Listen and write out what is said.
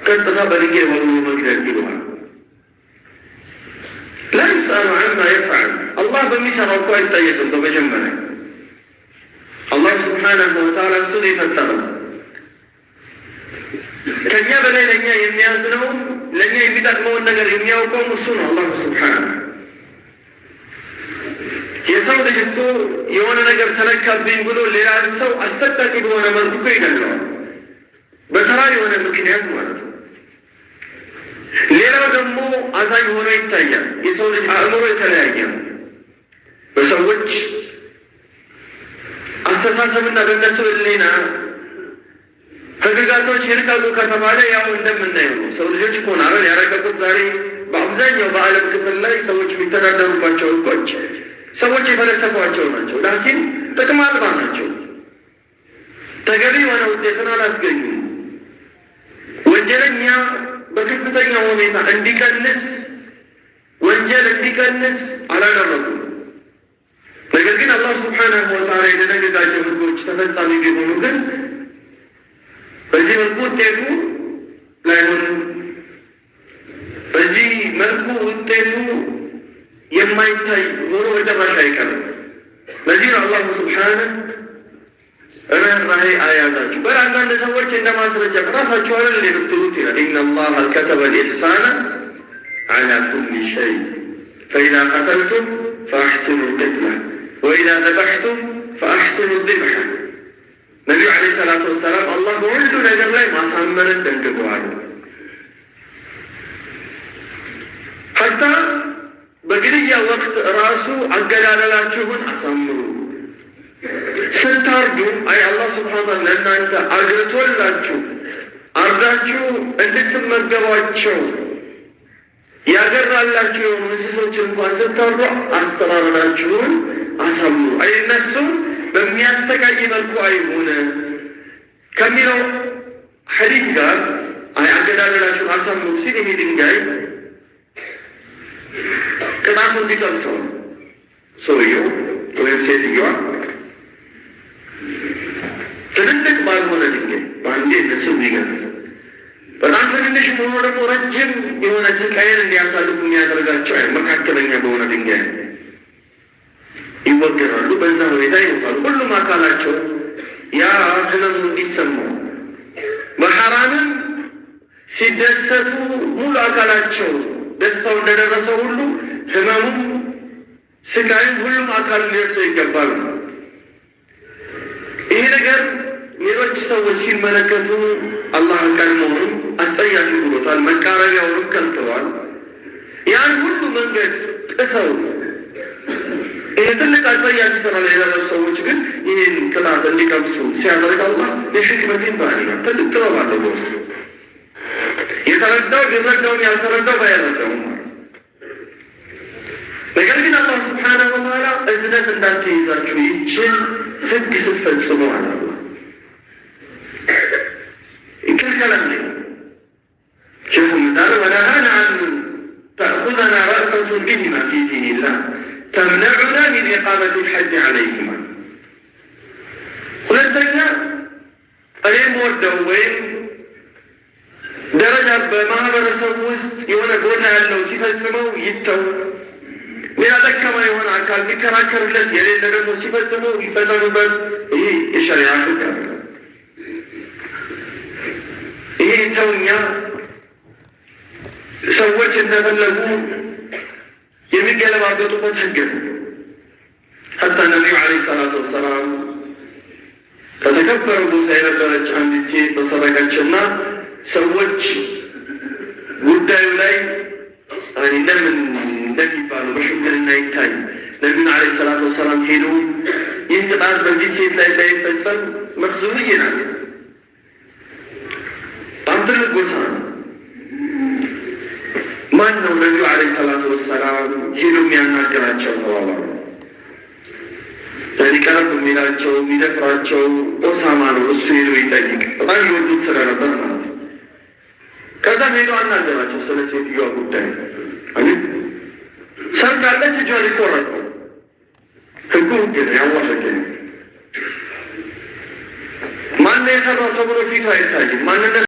ቀጥታ በድንጋይ ወርውሮ መግደል ይለዋል። ላ ዩስአሉ ዐማ የፍዐል አላህ በሚሰራው እኮ አይጠየቅም። በመጀመሪያ አላህ ስብሓነሁ ወተዓላ እሱን የፈጠረው ከእኛ በላይ ለእኛ የሚያዝነውን ለእኛ የሚጠቅመውን ነገር የሚያውቀውም እሱ ነው አላሁ ስብሓነሁ። የሰው ልጅ እኮ የሆነ ነገር ተነካብኝ ብሎ ሌላ ሰው አሰቃቂ በሆነ መልኩ እኮ ይገድለዋል፣ በተራ የሆነ ምክንያት ማለት ነው። ሌላው ደግሞ አዛኝ ሆኖ ይታያል። የሰው ልጅ አእምሮ የተለያየ ነው። በሰዎች አስተሳሰብና በእነሱ ሕሊና ህግጋቶች ይርቀቁ ከተባለ ያው እንደምናየው ነው። ሰው ልጆች እኮ ናረን ያረቀቁት ዛሬ በአብዛኛው በዓለም ክፍል ላይ ሰዎች የሚተዳደሩባቸው ህጎች ሰዎች የፈለሰፏቸው ናቸው። ላኪን ጥቅም አልባ ናቸው። ተገቢ የሆነ ውጤትን አላስገኙም። ወንጀለኛ በከፍተኛ ሁኔታ እንዲቀንስ ወንጀል እንዲቀንስ አላደረጉም። ነገር ግን አላህ ስብሓነሁ ወተዓላ የደነገጋቸው ህጎች ተፈጻሚ ቢሆኑ ግን በዚህ መልኩ ውጤቱ ላይሆን በዚህ መልኩ ውጤቱ የማይታይ ሆኖ መጨረሻ አይቀርም። ለዚህ ነው አላሁ ስብሓነሁ ርህራሄ አያዛችሁ። በአንዳንድ ሰዎች እንደ ማስረጃ ራሳቸው አለ ልትሉት ይላል። ኢነላሀ ከተበ ልኢሕሳነ ዐላ ኩሊ ሸይ ፈኢዛ ቀተልቱም ፈአሕሲኑ ልቅትለ ወኢዛ ዘበሕቱም ፈአሕሲኑ ذብሐ። ነቢዩ ዓለይሂ ሰላቱ ወሰላም አላህ በሁሉ ነገር ላይ ማሳመርን ደንግገዋል። ሐታ በግድያ ወቅት ራሱ አገዳደላችሁን አሳምሩ። ስታርዱ አይ አላህ ስብሓነ ወተዓላ ለእናንተ አግርቶላችሁ አርዳችሁ እንድትመገቧቸው ያገራላችሁ የሆኑ እንስሶች እንኳን ስታርዱ አስተራረዳችሁን አሳምሩ። አይ እነሱም በሚያሰቃይ መልኩ አይሆን ከሚለው ሐዲስ ጋር አይ አገዳደላችሁን አሳምሩ ሲል ይሄ ድንጋይ ቅጣቱ እንዲቀምሰው ሰውየው ወይም ሴትዮዋ ትልልቅ ባልሆነ ድንጋይ በአንዴ እነሱ ይገል በጣም ትንሽ መሆኑ ደግሞ ረጅም የሆነ ስቃይን እንዲያሳልፉ የሚያደርጋቸው መካከለኛ በሆነ ድንጋይ ይወገራሉ። በዛ ሁኔታ ይሞታሉ። ሁሉም አካላቸው ያ ህመሙ እንዲሰማው በሐራምም ሲደሰቱ ሙሉ አካላቸው ደስታው እንደደረሰ ሁሉ ህመሙም ስቃይም ሁሉም አካል ሊደርሰው ይገባል። ይሄ ነገር ሌሎች ሰዎች ሲመለከቱ አላህ ቀድሞውንም አስጸያፊ ብሎታል፣ መቃረቢያውንም ከልክለዋል። ያን ሁሉ መንገድ ጥሰው ይህ ትልቅ አስጸያፊ ስራ ላይ የደረሱ ሰዎች ግን ይህን ቅጣት እንዲቀምሱ ሲያደርግ አላህ የሕክመትን ባህሪ ነው። ትልቅ ጥበብ አለው በውስጡ። የተረዳው ቢረዳውም ያልተረዳው ባይረዳውም ነገር ግን አላህ ስብሓነሁ ወተዓላ እዝነት እንዳትይዛችሁ ይችን ህግ ስትፈጽሙ አለ አላህ ይከልከላል። ሼኹ ምዳር ወነሃና አን ተእኹዘና ረእፈቱን ቢሂማ ፊ ዲኒላህ ተምነዑና ሚን ኢቃመት ልሐጅ ዐለይሂማ። ሁለተኛ እኔም ወደው ወይም ደረጃ በማህበረሰቡ ውስጥ የሆነ ቦታ ያለው ሲፈጽመው ይተው፣ ሌላ ደካማ የሆነ አካል ሊከራከርለት የሌለ ደግሞ ሲፈጽመው ይፈጸምበት። ይህ የሸሪዓ ህግ አለ። ይህ ሰውኛ ሰዎች እንደፈለጉ የሚገለባበጡበት ህግ ነው። ሐታ ነቢዩ ዓለይሂ ሰላቱ ወሰላም ከተከበረ ቦታ የነበረች አንዲት ሴት በሰረቀችና ሰዎች ጉዳዩ ላይ ለምን እንደሚባሉ በሽምግልና ይታይ ነቢዩን ዓለይሂ ሰላቱ ወሰላም ሄዱ። ይህ ቅጣት በዚህ ሴት ላይ እንዳይፈጸም መክዙምዬ ናት። በጣም ትልቅ ጎሳ ነው። ማን ነው ነቢዩ ዓለይሂ ሰላቱ ወሰላም ሄዱ የሚያናገራቸው ተባባሉ። ቀረብ የሚላቸው የሚደፍራቸው ኦሳማ ነው። እሱ ሄዶ ይጠይቅ በጣም ይወዱት ስለነበር ማለት ነው። ከዛም ሄዶ አናገራቸው ስለ ሴትዮዋ ጉዳይ። ሰርቃለች፣ እጇ ሊቆረጥ ነው። ህጉ ህግ ነው፣ ያላህ ህግ ነው። ማን የሰራው ተብሎ ፊቱ አይታይም። ማንነት